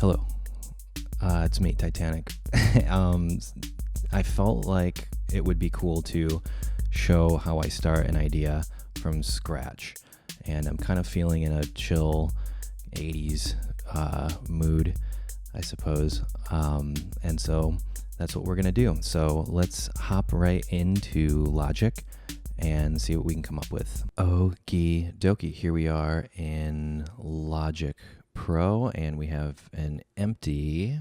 Hello, it's me, Titanic. I felt like it would be cool to show how I start an idea from scratch, and I'm kind of feeling in a chill 80s mood, I suppose, and so that's what we're gonna do. So let's hop right into Logic and see what we can come up with. Okie dokie, here we are in Logic Pro, and we have an empty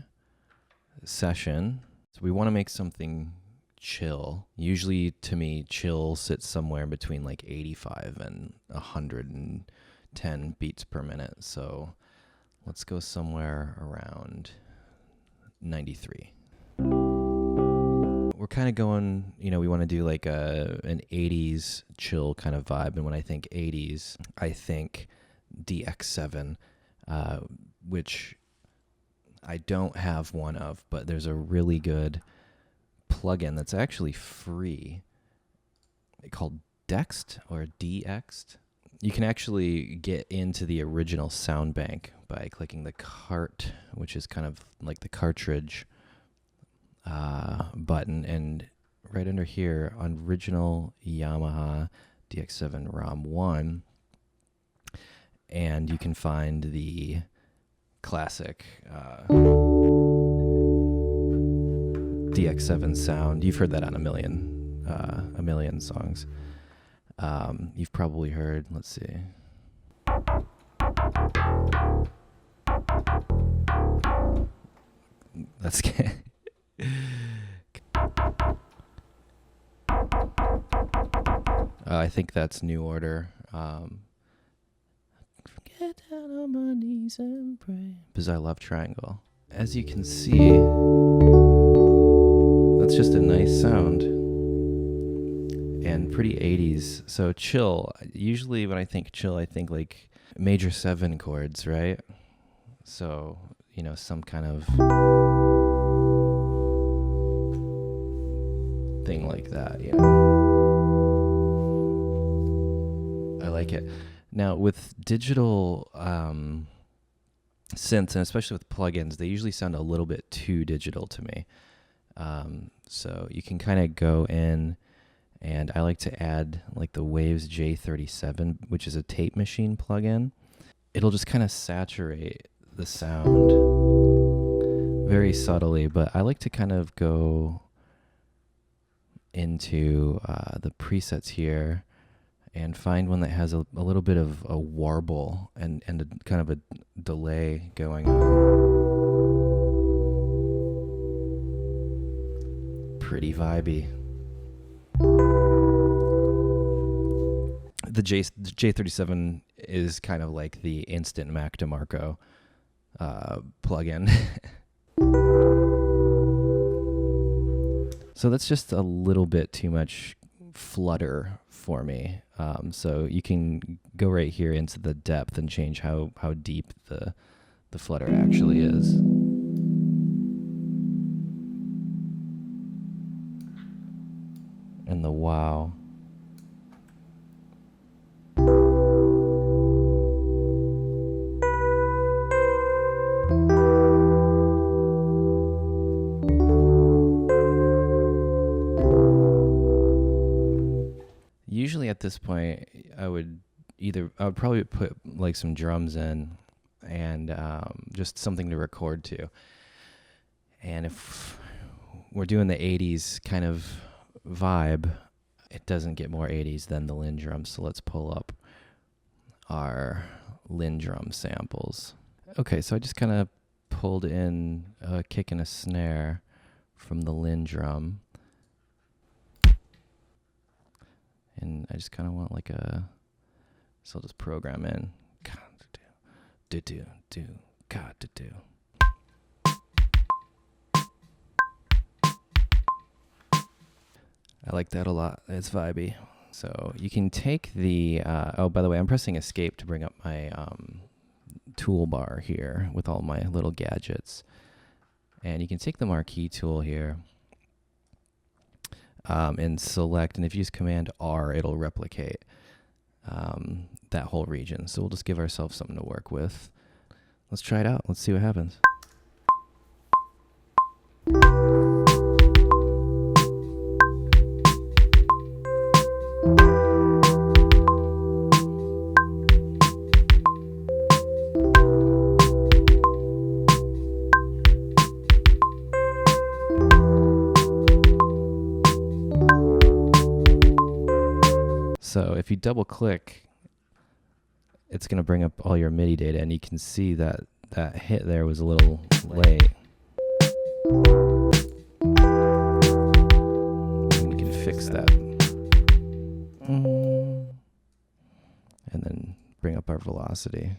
session. So we want to make something chill. Usually, to me, chill sits somewhere between like 85 and 110 beats per minute. So let's go somewhere around 93. We're kind of going, we want to do like an 80s chill kind of vibe. And when I think 80s, I think DX7, which I don't have one of, but there's a really good plugin that's actually free called Dext or DXed. You can actually get into the original sound bank by clicking the cart, which is kind of like the cartridge button, and right under here on original Yamaha DX7 ROM 1, and you can find the classic DX7 sound. You've heard that on a million songs. You've probably heard, let's see. Let's get I think that's New Order. Get down on my knees and pray. Bizarre Love Triangle. As you can see, that's just a nice sound and pretty 80s. So chill. Usually when I think chill, I think like major 7 chords, right? So, some kind of thing like that, I like it. Now, with digital synths, and especially with plugins, they usually sound a little bit too digital to me. So you can kind of go in, and I like to add like the Waves J37, which is a tape machine plugin. It'll just kind of saturate the sound very subtly, but I like to kind of go into the presets here and find one that has a little bit of a warble and a kind of a delay going on. Pretty vibey. The J37 is kind of like the instant Mac DeMarco plugin. So that's just a little bit too much flutter for me. So you can go right here into the depth and change how deep the flutter actually is. And the wow. Usually at this point, I would probably put like some drums in and just something to record to. And if we're doing the 80s kind of vibe, it doesn't get more 80s than the Linn drums. So let's pull up our Linn drum samples. Okay, so I just kind of pulled in a kick and a snare from the Linn drum. And I just kind of want like so I'll just program in. Do. I like that a lot. It's vibey. So you can take the, by the way, I'm pressing escape to bring up my toolbar here with all my little gadgets. And you can take the marquee tool here. And select, and if you use Command R, it'll replicate that whole region. So we'll just give ourselves something to work with. Let's try it out. Let's see what happens. if you double click, it's going to bring up all your MIDI data, and you can see that that hit there was a little late. And we can fix that. And then bring up our velocity.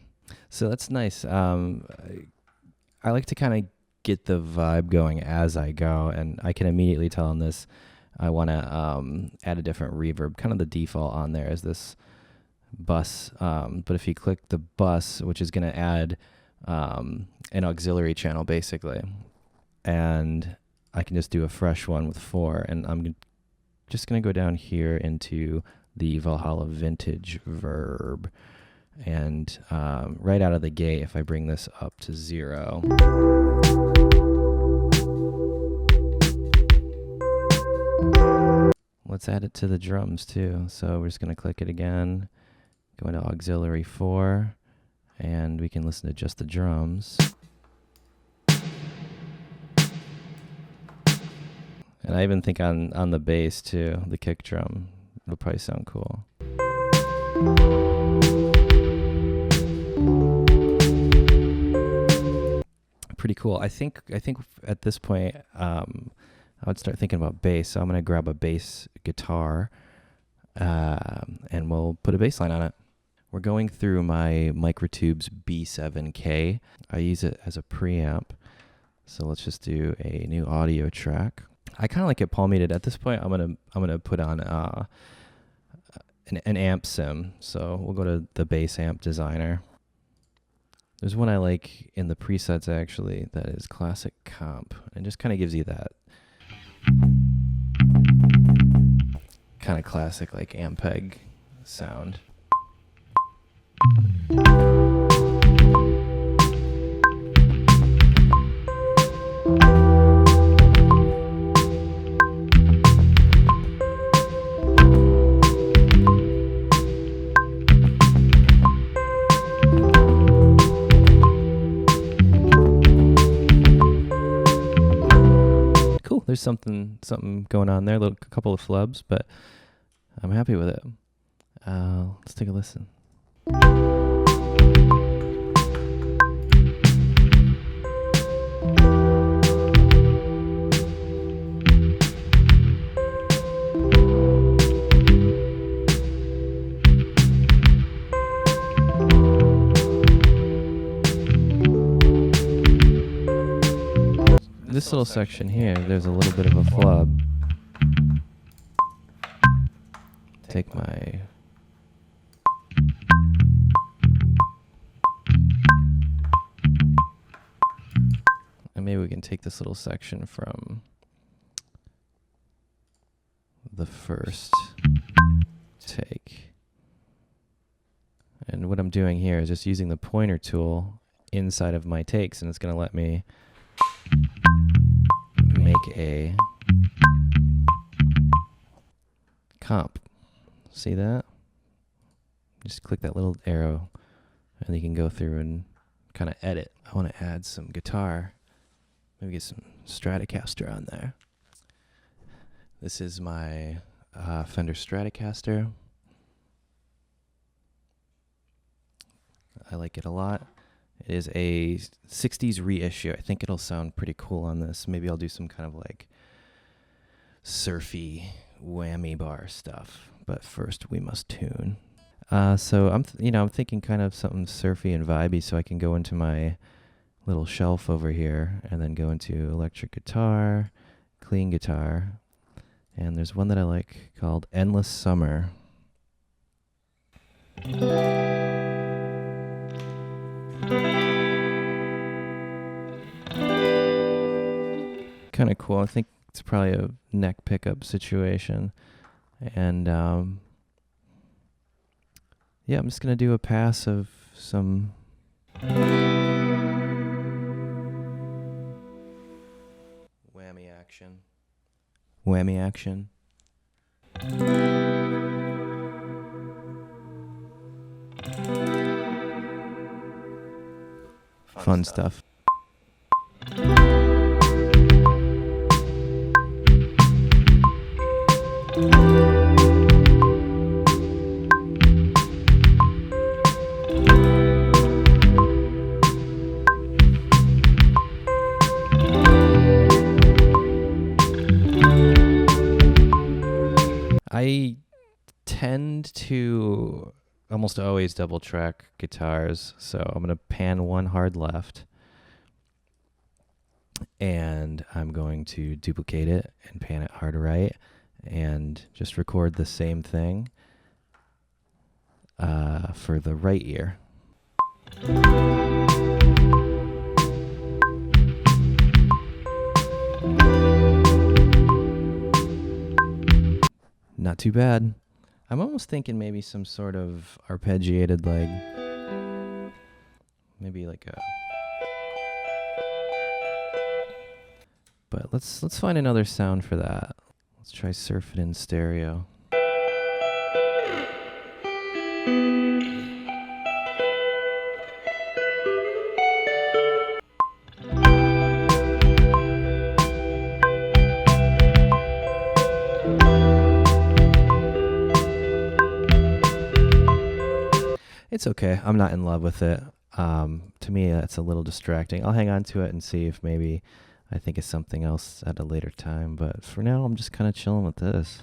So that's nice. I like to kind of get the vibe going as I go, and I can immediately tell on this I want to add a different reverb. Kind of the default on there is this bus, but if you click the bus, which is going to add an auxiliary channel basically, and I can just do a fresh one with 4, and I'm just going to go down here into the Valhalla vintage verb, and right out of the gate, if I bring this up to 0, let's add it to the drums too. So we're just going to click it again, go into auxiliary 4, and we can listen to just the drums. And I even think on the bass too, the kick drum, it'll probably sound cool. Pretty cool. I think at this point, I would start thinking about bass. So I'm going to grab a bass guitar, and we'll put a bass line on it. We're going through my Microtube's B7K. I use it as a preamp. So let's just do a new audio track. I kind of like it palmated. At this point, I'm gonna put on an amp sim. So we'll go to the bass amp designer. There's one I like in the presets actually that is classic comp, and just kind of gives you that kind of classic like Ampeg sound. Cool. There's something going on there. A couple of flubs, but I'm happy with it. Let's take a listen. This little section here, there's a little bit of a flub. Take my and maybe we can take this little section from the first take. And what I'm doing here is just using the pointer tool inside of my takes, and it's going to let me make a comp. See that? Just click that little arrow and you can go through and kind of edit. I want to add some guitar. Maybe get some Stratocaster on there. This is my Fender Stratocaster. I like it a lot. It is a 60s reissue. I think it'll sound pretty cool on this. Maybe I'll do some kind of like surfy whammy bar stuff. But first we must tune. So I'm thinking kind of something surfy and vibey, so I can go into my little shelf over here and then go into electric guitar, clean guitar, and there's one that I like called Endless Summer. Kind of cool. I think it's probably a neck pickup situation. And yeah, I'm just going to do a pass of some whammy action. Whammy action. Fun stuff. I tend to almost always double track guitars, so I'm going to pan one hard left, and I'm going to duplicate it and pan it hard right, and just record the same thing for the right ear. Not too bad. I'm almost thinking maybe some sort of arpeggiated, like maybe like a. But let's find another sound for that. Let's try surf it in stereo. It's okay. I'm not in love with it. To me, it's a little distracting. I'll hang on to it and see if maybe I think it's something else at a later time. But for now, I'm just kind of chilling with this.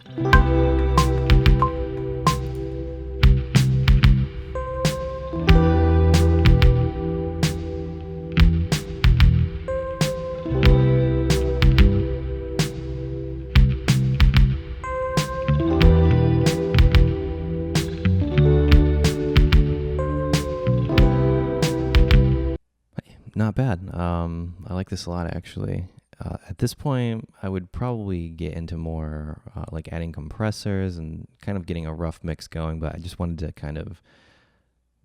Not bad. I like this a lot, actually. At this point, I would probably get into more like adding compressors and kind of getting a rough mix going, but I just wanted to kind of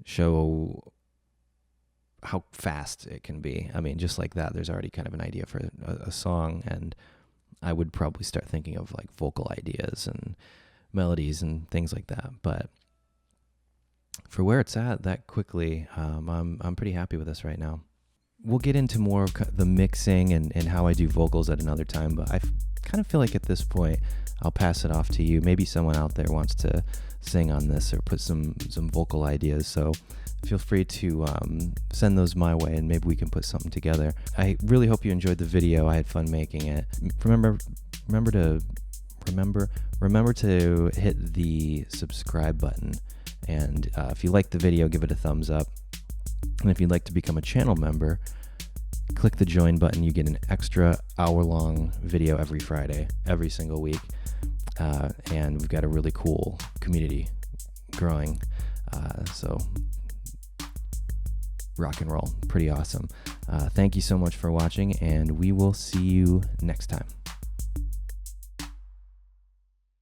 show how fast it can be. I mean, just like that, there's already kind of an idea for a song, and I would probably start thinking of like vocal ideas and melodies and things like that. But for where it's at that quickly, I'm pretty happy with this right now. We'll get into more of the mixing and how I do vocals at another time, but I kind of feel like at this point I'll pass it off to you. Maybe someone out there wants to sing on this or put some vocal ideas, so feel free to send those my way and maybe we can put something together. I really hope you enjoyed the video. I had fun making it. Remember to hit the subscribe button, and if you like the video, give it a thumbs up. And if you'd like to become a channel member, click the join button. You get an extra hour-long video every Friday, every single week. And we've got a really cool community growing. So rock and roll, pretty awesome. Thank you so much for watching, and we will see you next time.